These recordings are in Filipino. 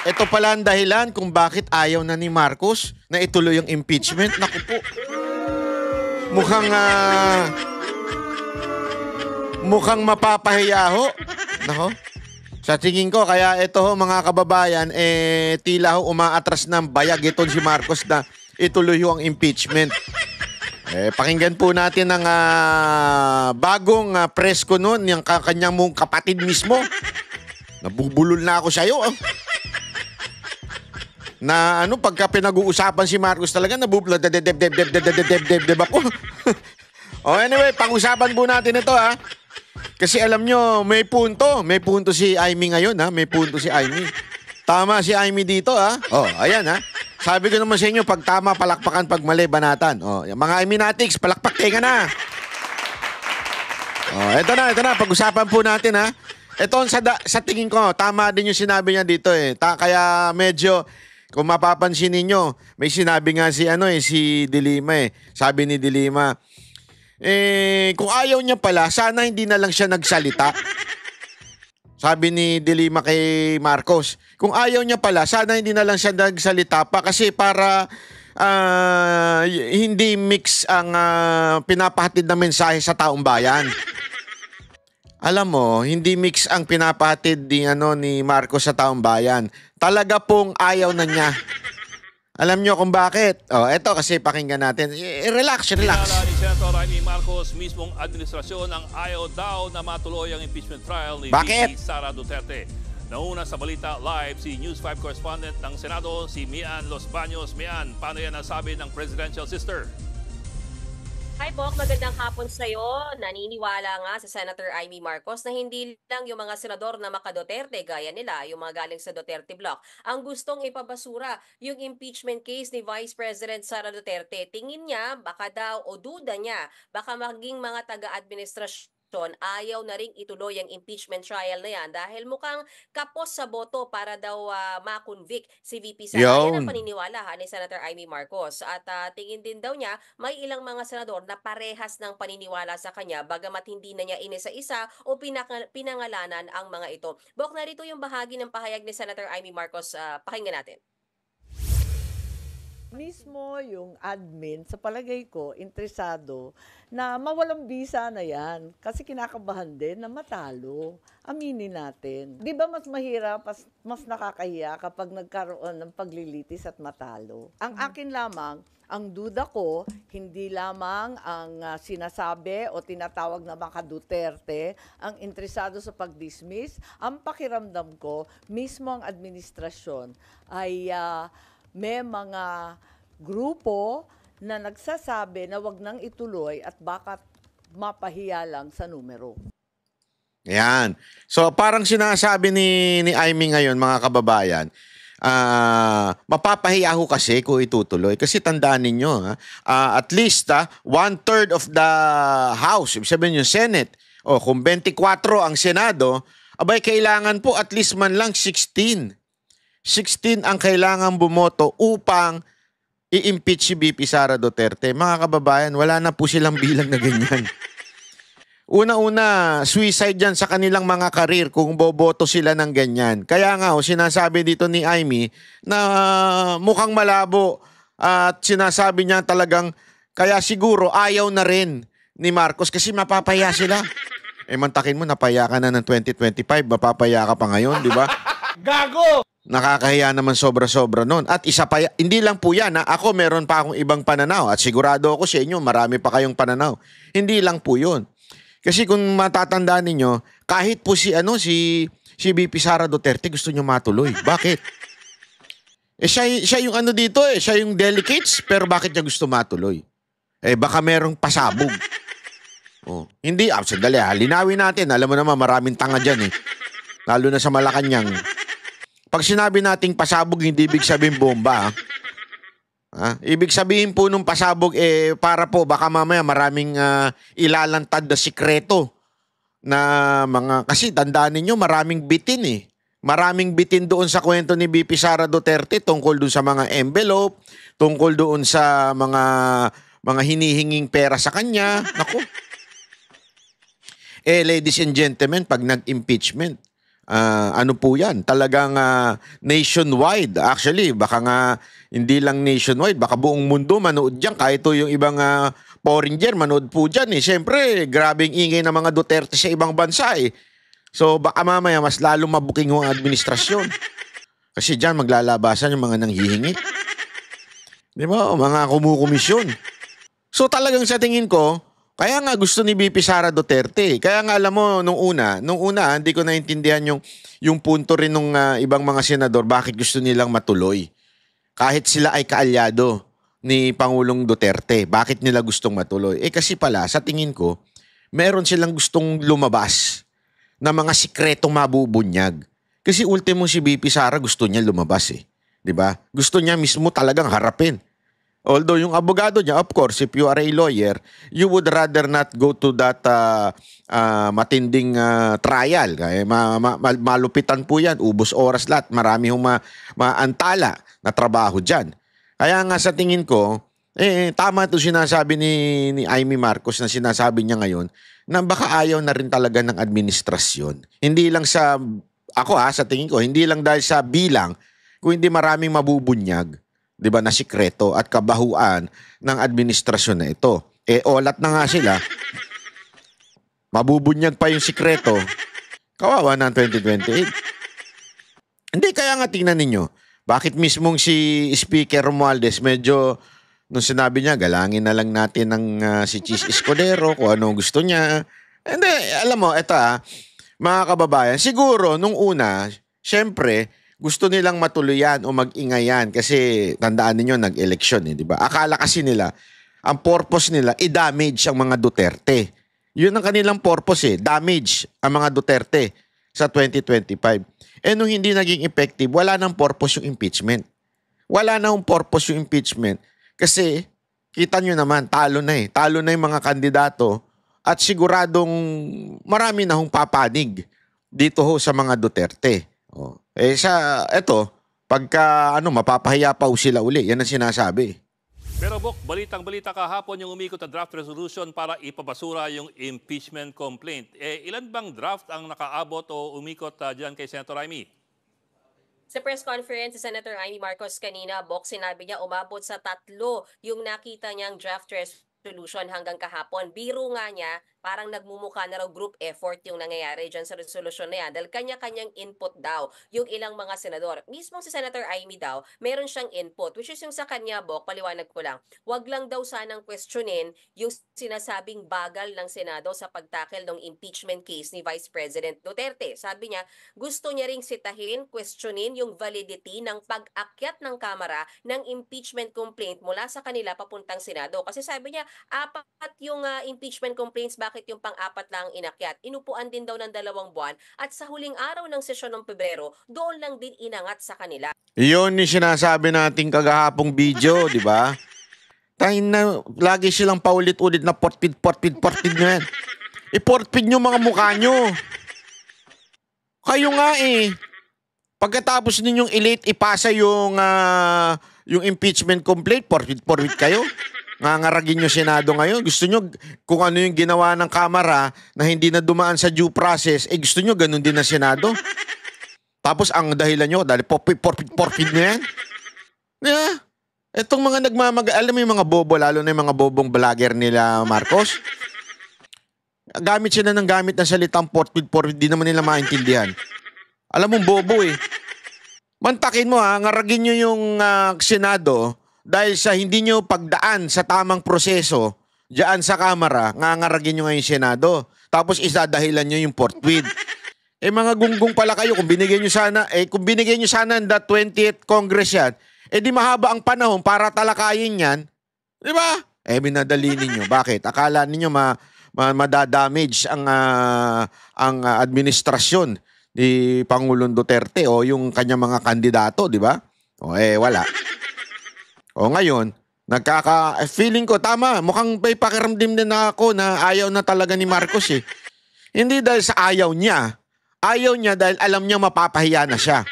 ito pala ang dahilan kung bakit ayaw na ni Marcos na ituloy yung impeachment. Naku po. Mukhang mukhang mapapahiya ho. Nako. Sa tingin ko, kaya ito ho, mga kababayan, tila ho umaatras ng bayag itong si Marcos na ituloy ho ang impeachment. Pakinggan po natin ang bagong presko nun, yung kanyang mong kapatid mismo. Nabubulol na ako sa'yo. Na ano, pagka pinag-uusapan si Marcos talaga, nabubulol. Deb ako. Anyway, pang-usapan po natin ito ha. Kasi alam nyo, may punto. May punto si Aimee ngayon ha. May punto si Aimee. Tama si Aimee dito ha. Ayan ha. Sabi ko naman sa inyo, pag tama, palakpakan, pag mali, banatan. Mga Aiminatics, palakpak ka na. Ito na. Pag-usapan po natin ha. Ito sa tingin ko, tama din yung sinabi niya dito eh. Kaya medyo, kung mapapansin ninyo, may sinabi nga si De Lima eh. Sabi ni De Lima, kung ayaw niya pala, sana hindi na lang siya nagsalita. Sabi ni De Lima kay Marcos, kung ayaw niya pala, sana hindi na lang siya nagsalita pa kasi para hindi mix ang pinapahatid na mensahe sa taong bayan. Alam mo, hindi mix ang pinapahatid ni Marcos sa taong bayan. Talaga pong ayaw na niya. Alam niyo kung bakit? Eto kasi pakinggan natin. Relax. Kilala ni Senator Aimee Marcos, mismong administrasyon ang ayaw daw na matuloy ang impeachment trial ni VP Sara Duterte. Nauna sa Balita Live si News 5 correspondent ng Senado, si Mian Los Baños. Mian, paano yan nasabi ng presidential sister? Hi Bok, magandang hapon sa iyo. Naniniwala nga sa Senator Aimee Marcos na hindi lang yung mga senador na maka-Duterte gaya nila, yung mga galing sa Duterte block, ang gustong ipabasura yung impeachment case ni Vice President Sara Duterte. Tingin niya, baka daw o duda niya, baka maging mga taga-administrasyon ayaw na ring ituloy ang impeachment trial na yan dahil mukhang kapos sa boto para daw ma-convict si VP Sara. Yan ang paniniwala ni Senator Aimee Marcos. At tingin din daw niya may ilang mga senador na parehas ng paniniwala sa kanya bagamat hindi na niya inisa-isa o pinangalanan ang mga ito. Bok, narito yung bahagi ng pahayag ni Senator Aimee Marcos. Pakinggan natin. Mismo yung admin, sa palagay ko, interesado na mawalang bisa na yan. Kasi kinakabahan din na matalo. Aminin natin. Di ba mas mahirap, mas nakakahiya kapag nagkaroon ng paglilitis at matalo? Ang akin lamang, ang duda ko, hindi lamang ang sinasabi o tinatawag na mga Duterte ang interesado sa pag-dismiss. Ang pakiramdam ko, mismo ang administrasyon ay may mga grupo na nagsasabi na wag nang ituloy at baka mapahiya lang sa numero. Yan. So parang sinasabi ni Aimee ngayon, mga kababayan, mapapahiya ho kasi kung itutuloy. Kasi tandaan ninyo, at least 1/3 of the House, ibig sabihin yung Senate, kung 24 ang Senado, abay kailangan po at least man lang 16 ang kailangan bumoto upang i-impeach si VP Sara Duterte. Mga kababayan, wala na po silang bilang na ganyan. Una-una, suicide yan sa kanilang mga karir kung boboto sila ng ganyan. Kaya nga, sinasabi dito ni Aimee na mukhang malabo at sinasabi niya talagang kaya siguro ayaw na rin ni Marcos kasi mapapaya sila. Mantakin mo, napaya ka na ng 2025, mapapaya ka pa ngayon, di ba? Gago! Nakakahiya naman sobra-sobra nun. At isa pa, hindi lang po yan. Ako meron pa akong ibang pananaw. At sigurado ako sa inyo, marami pa kayong pananaw. Hindi lang po yun. Kasi kung matatandaan ninyo, kahit po si VP Sara Duterte gusto nyo matuloy. Bakit? Siya yung dito siya yung delegates, pero bakit niya gusto matuloy? Baka merong pasabog. Hindi, sandali linawin natin. Alam mo naman, maraming tanga dyan Lalo na sa Malacanang. Pag sinabi nating pasabog, hindi ibig sabihin bomba. Ibig sabihin po nung pasabog, para po, baka mamaya maraming ilalantad na sikreto na mga, kasi tandaan ninyo, maraming bitin Maraming bitin doon sa kwento ni VP Sara Duterte tungkol doon sa mga envelope, tungkol doon sa mga hinihinging pera sa kanya. Naku. Ladies and gentlemen, pag nag-impeachment, Ano po yan? Talagang nationwide. Actually, baka nga hindi lang nationwide, baka buong mundo manood dyan. Kahit to yung ibang foreigner manood po dyan. Siyempre, grabing ingay ng mga Duterte sa ibang bansa So baka mamaya mas lalo mabuking ang administrasyon. Kasi dyan maglalabasan yung mga nanghihingi. Di ba? O mga kumukomisyon. So talagang sa tingin ko, kaya nga gusto ni VP Sara Duterte. Kaya nga alam mo, nung una, hindi ko naintindihan yung punto rin ng ibang mga senador bakit gusto nilang matuloy. Kahit sila ay kaalyado ni Pangulong Duterte, bakit nila gustong matuloy? Kasi pala, sa tingin ko, meron silang gustong lumabas na mga sikretong mabubunyag. Kasi ultimo si VP Sara gusto niya lumabas Diba? Gusto niya mismo talagang harapin. Although yung abogado niya, of course, if you are a lawyer, you would rather not go to that matinding trial. Kaya malupitan po yan, ubos oras lahat, marami hong maantala na trabaho dyan. Kaya nga sa tingin ko, tama ito sinasabi ni Amy Marcos na sinasabi niya ngayon na baka ayaw na rin talaga ng administrasyon. Hindi lang sa, sa tingin ko, hindi lang dahil sa bilang, kung hindi maraming mabubunyag, di ba, na sikreto at kabahuan ng administrasyon na ito. Olat na nga sila. Mabubunyag pa yung sikreto. Kawawa na ang 2028. Hindi, kaya nga tingnan ninyo. Bakit mismong si Speaker Romualdez medyo, nung sinabi niya, galangin na lang natin ng si Chis Escudero kung ano gusto niya. Hindi, alam mo, eto mga kababayan, siguro nung una, syempre, gusto nilang matuluyan o mag-ingayan kasi tandaan niyo nag-eleksyon di ba? Akala kasi nila, ang purpose nila i-damage ang mga Duterte. Yun ang kanilang purpose damage ang mga Duterte sa 2025. Nung hindi naging effective, wala nang purpose yung impeachment. Wala nang purpose yung impeachment kasi kita nyo naman, talo na Talo na yung mga kandidato at siguradong marami na hong papanig dito sa mga Duterte. Pagka mapapahiya pa sila uli, yan ang sinasabi. Pero Bok, balitang-balita kahapon yung umikot na draft resolution para ipabasura yung impeachment complaint. Ilan bang draft ang nakaabot o umikot dyan kay Senator Amy? Sa press conference, si Senator Amy Marcos kanina, Bok, sinabi niya umabot sa 3 yung nakita niyang draft resolution hanggang kahapon. Biro nga niya, parang nagmumukha na raw group effort yung nangyayari dyan sa resolution na yan dahil kanya-kanyang input daw yung ilang mga senador. Mismo si Senator Amy daw, meron siyang input which is yung sa kanya, Bok, paliwanag ko lang. Wag lang daw sanang questionin yung sinasabing bagal ng Senado sa pagtakel ng impeachment case ni Vice President Duterte. Sabi niya, gusto niya ring sitahin, questionin yung validity ng pag-akyat ng Kamara ng impeachment complaint mula sa kanila papuntang Senado. Kasi sabi niya, 4 yung impeachment complaints, bakit yung pang-4 lang inakyat? Inupuan din daw ng 2 buwan at sa huling araw ng sesyon ng Pebrero, doon lang din inangat sa kanila. Iyon yung sinasabi nating kagahapong video, di ba? Tayo na, lagi silang paulit-ulit na portpid na yan. I-portpid nyo mga mukha nyo. Kayo nga Pagkatapos ninyong i-late ipasa yung impeachment complaint, portpid kayo. Ngangaragin nyo Senado ngayon. Gusto nyo kung ano yung ginawa ng Kamara na hindi na dumaan sa due process, gusto nyo ganun din na Senado. Tapos ang dahilan nyo, dahil porpid na yan. Yeah. Itong mga alam mo yung mga bobo, lalo na yung mga bobong vlogger nila Marcos. Gamit sila ng gamit ng salitang porpid, di naman nila maintindihan. Alam mong bobo Mantakin mo ngaragin nyo yung Senado dahil sa hindi nyo pagdaan sa tamang proseso diyan sa Kamara, ngangaragin nyo ngayon Senado. Tapos isadahilan nyo yung portweed. Mga gunggong pala kayo, kung binigyan nyo sana ng 20th Congress yan, di mahaba ang panahon para talakayin yan. Di ba? Binadali ninyo. Bakit? Akala ninyo madadamage ang administrasyon ni Pangulong Duterte o yung kanyang mga kandidato, di ba? Wala. Ngayon, feeling ko, tama, mukhang may pakiramdam din na ako na ayaw na talaga ni Marcos Hindi dahil sa ayaw niya. Ayaw niya dahil alam niya mapapahiya na siya.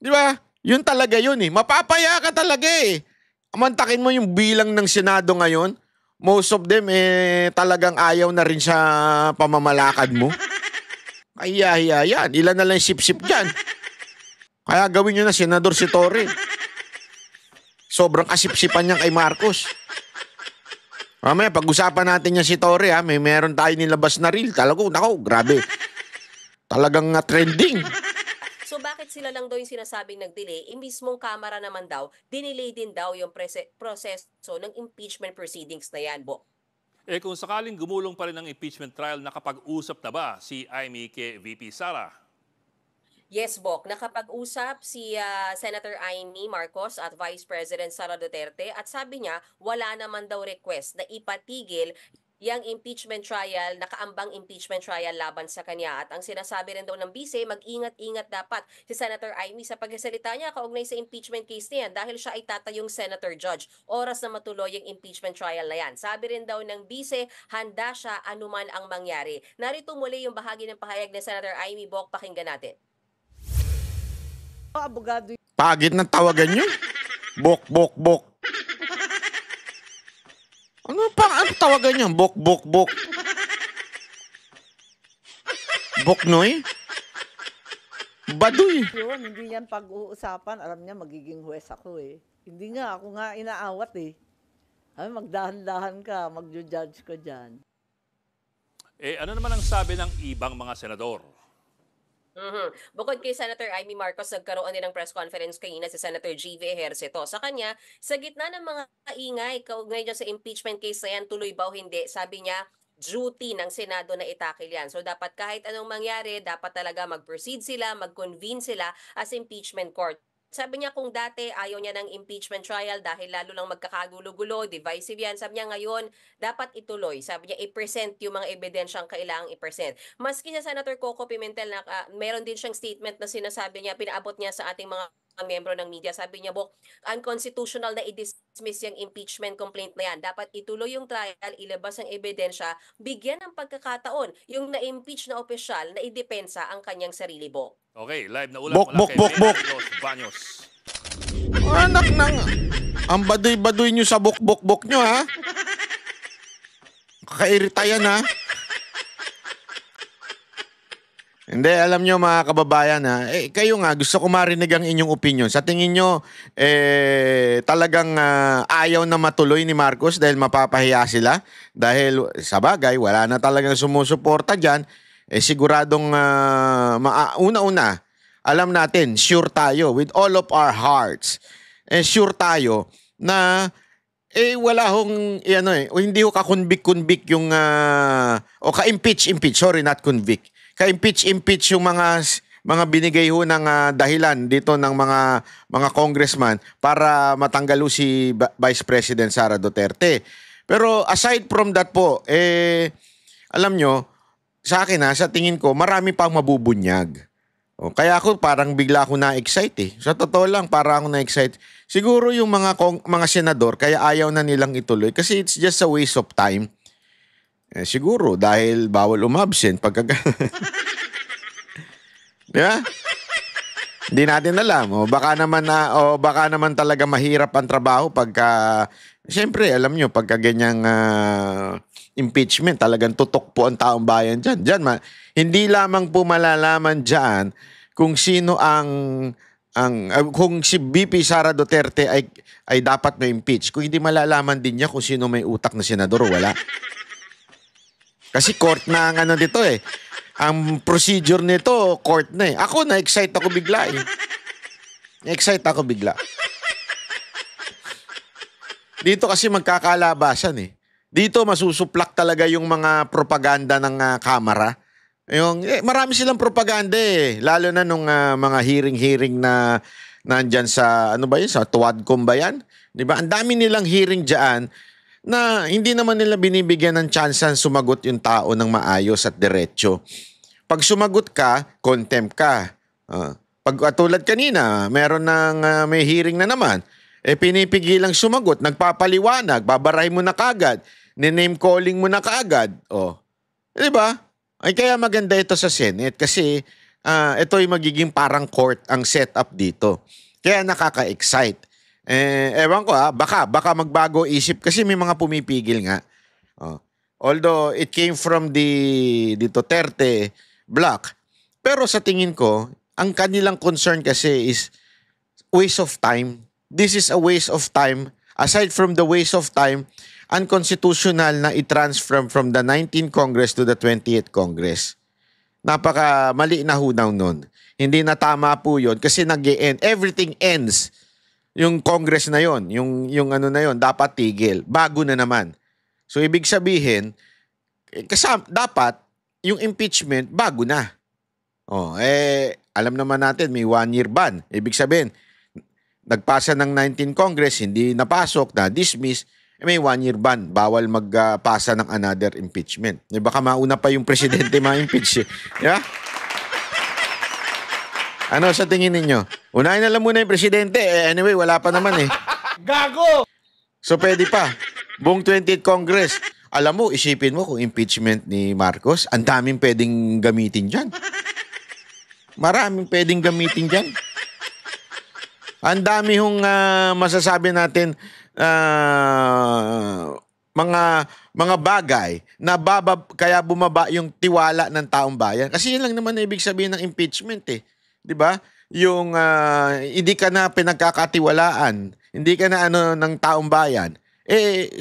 Di ba? Yun talaga yun Mapapahiya ka talaga Amantakin mo yung bilang ng Senado ngayon. Most of them talagang ayaw na rin sa pamamalakad mo. Kaya yan. Ilan na lang yung sip-sip dyan. Kaya gawin nyo na Senador si Torre. Sobrang kasipsipan niya kay Marcos. Mamaya, pag-usapan natin niya si Torre, ha? Meron tayo nilabas na reel. Talagang, nako, grabe. Talagang trending. So bakit sila lang daw yung sinasabing nag-delay? Mismong Kamara naman daw, dinelay din daw yung proseso ng impeachment proceedings na yan, Bo. Kung sakaling gumulong pa rin ang impeachment trial, nakapag-usap na ba si Amy kay VP Sara? Yes, Bok. Nakapag-usap si Senator Amy Marcos at Vice President Sara Duterte at sabi niya wala naman daw request na ipatigil yung impeachment trial, nakaambang impeachment trial laban sa kanya. At ang sinasabi rin daw ng bise, mag-ingat-ingat dapat si Senator Amy sa pagsasalita niya kaugnay sa impeachment case niyan dahil siya ay tatayong Senator Judge. Oras na matuloy yung impeachment trial na yan. Sabi rin daw ng bise, handa siya anuman ang mangyari. Narito muli yung bahagi ng pahayag ni Senator Amy. Bok, pakinggan natin. Abogado Pagit ng tawagan nyo. Bok, bok, bok. Ano tawagan niya? Bok, bok, bok. Boknoy? Baduy. yun, hindi yan pag-uusapan. Alam niya, magiging huwes ako eh. Hindi nga, ako nga inaawat eh. Ay, magdahan-dahan ka, mag-judge ka dyan. Ano naman ang sabi ng ibang mga senador? Bukod kay Senator Amy Marcos, nagkaroon din ng press conference kanina si Senator G.V. Ejercito. Sa kanya, sa gitna ng mga kaingay, kaugnay dyan sa impeachment case na yan, tuloy ba o hindi, sabi niya, duty ng Senado na itakil yan. So dapat kahit anong mangyari, dapat talaga mag-proceed sila, mag-convene sila as impeachment court. Sabi niya kung dati ayaw niya ng impeachment trial dahil lalo lang magkakagulo-gulo, divisive yan. Sabi niya ngayon, dapat ituloy. Sabi niya, i-present yung mga ebidensyang kailangang i-present. Maski sa Senator Coco Pimentel, meron din siyang statement na sinasabi niya, pinaabot niya sa ating mga miyembro ng media. Sabi niya, Bok, unconstitutional na i-dismiss yung impeachment complaint na yan. Dapat ituloy yung trial, ilabas ang ebidensya, bigyan ng pagkakataon yung na-impeach na opisyal na idepensa ang kanyang sarili, Bok. Okay, live na ulat Bok, mula bok, kay bok, bok. Los Baños. Anak ng... Ang baduy-baduy nyo sa bok-bok-bok nyo, ha? Kakairita yan, ha? Hindi, alam nyo mga kababayan, ha? Kayo nga, gusto ko marinig ang inyong opinion. Sa tingin nyo, talagang ayaw na matuloy ni Marcos dahil mapapahiya sila? Dahil, sa bagay, wala na talagang sumusuporta dyan. Siguradong una-una, alam natin, sure tayo, with all of our hearts, sure tayo na wala hong, hindi ho ka-convict yung, o ka-impeach, sorry, not convict. Ka-impeach yung mga binigay ho ng dahilan dito ng mga congressman para matanggal ho si Vice President Sara Duterte. Pero aside from that po, alam nyo, sa akin sa tingin ko, marami pang mabubunyag. Kaya ako parang bigla ako na-excite eh. Sa totoo lang, parang ako na-excite. Siguro yung mga senador, kaya ayaw na nilang ituloy kasi it's just a waste of time. Siguro dahil bawal umabsent pagka... Diba? Hindi natin alam. Baka naman talaga mahirap ang trabaho pagka... Siyempre, alam nyo, pagka ganyang impeachment, talagang tutok po ang taong bayan dyan. Hindi lamang po malalaman dyan kung sino kung si VP Sara Duterte ay dapat ma-impeach. Kung hindi malalaman din niya kung sino may utak na senador o wala. Kasi court na ang dito eh. Ang procedure nito, court na eh. Ako, na-excite ako bigla eh. Na-excite ako bigla. Dito kasi magkakalabasan eh. Dito masusuplak talaga yung mga propaganda ng Kamara. Marami silang propaganda eh. Lalo na nung mga hearing na nandyan sa, sa Tuwadcom ba yan? Diba? Ang dami nilang hearing dyan na hindi naman nila binibigyan ng tsansan sumagot yung tao ng maayos at diretso. Pag sumagot ka, contempt ka. Pag tulad kanina, meron may hearing na naman. Pinipigilang sumagot, nagpapaliwanag, babarahin mo na kagad, name calling mo na kaagad. Di ba? Ay kaya maganda ito sa Senate kasi ito ay magiging parang court ang setup dito. Kaya nakaka-excite. Ewan ko baka magbago isip kasi may mga pumipigil nga. Although it came from the Duterte block, Pero sa tingin ko, ang kanilang concern kasi is waste of time. This is a waste of time. Aside from the waste of time, unconstitutional na i-transfer from the 19th Congress to the 20th Congress. Napaka mali na hunaw nun. Hindi na tama po yun kasi nag-e-end. Everything ends. Yung Congress na yon, yung ano na yon, dapat tigil. Bago na naman. So ibig sabihin, dapat yung impeachment bago na. Alam naman natin may 1-year ban. Ibig sabihin, nagpasa ng 19th Congress, hindi napasok, na-dismiss, may 1-year ban. Bawal magpasa ng another impeachment. Baka mauna pa yung presidente ma-impeach. Di ba? Ano sa tingin ninyo? Unahin na lang muna yung presidente. Anyway, wala pa naman eh. Gago! So pwede pa. Buong 20th Congress. Alam mo, isipin mo kung impeachment ni Marcos, ang daming pwedeng gamitin dyan. Maraming pwedeng gamitin dyan. Ang dami hong masasabi natin mga bagay na kaya bumaba yung tiwala ng taong bayan. Kasi yun lang naman na ibig sabihin ng impeachment eh. 'Di ba? Yung hindi ka na pinagkakatiwalaan, hindi ka na ng taong bayan,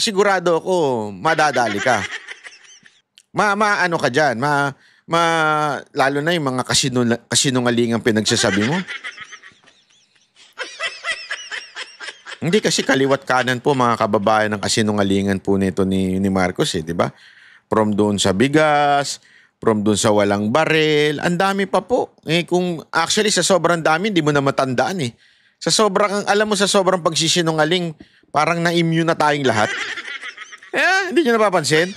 sigurado ako madadali ka. Ano ka diyan? Lalo na yung mga kasinungalingang pinagsasabi mo. Hindi kasi kaliwat kanan po mga kababayan ng kasinungalingan po nito ni Marcos di ba? From doon sa bigas, from doon sa walang baril, ang dami pa po. Kung actually sa sobrang dami, hindi mo na matandaan eh. Sa sobrang pagsisinungaling, parang na-immune na tayong lahat. Hindi nyo napapansin?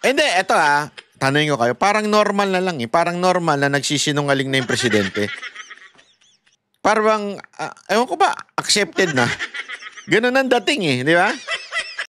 Eto tanongin ko kayo, parang normal na lang eh. Parang normal na nagsisinungaling na yung presidente. Parang, ewan ko ba, accepted na. Ganun ang dating eh, di ba?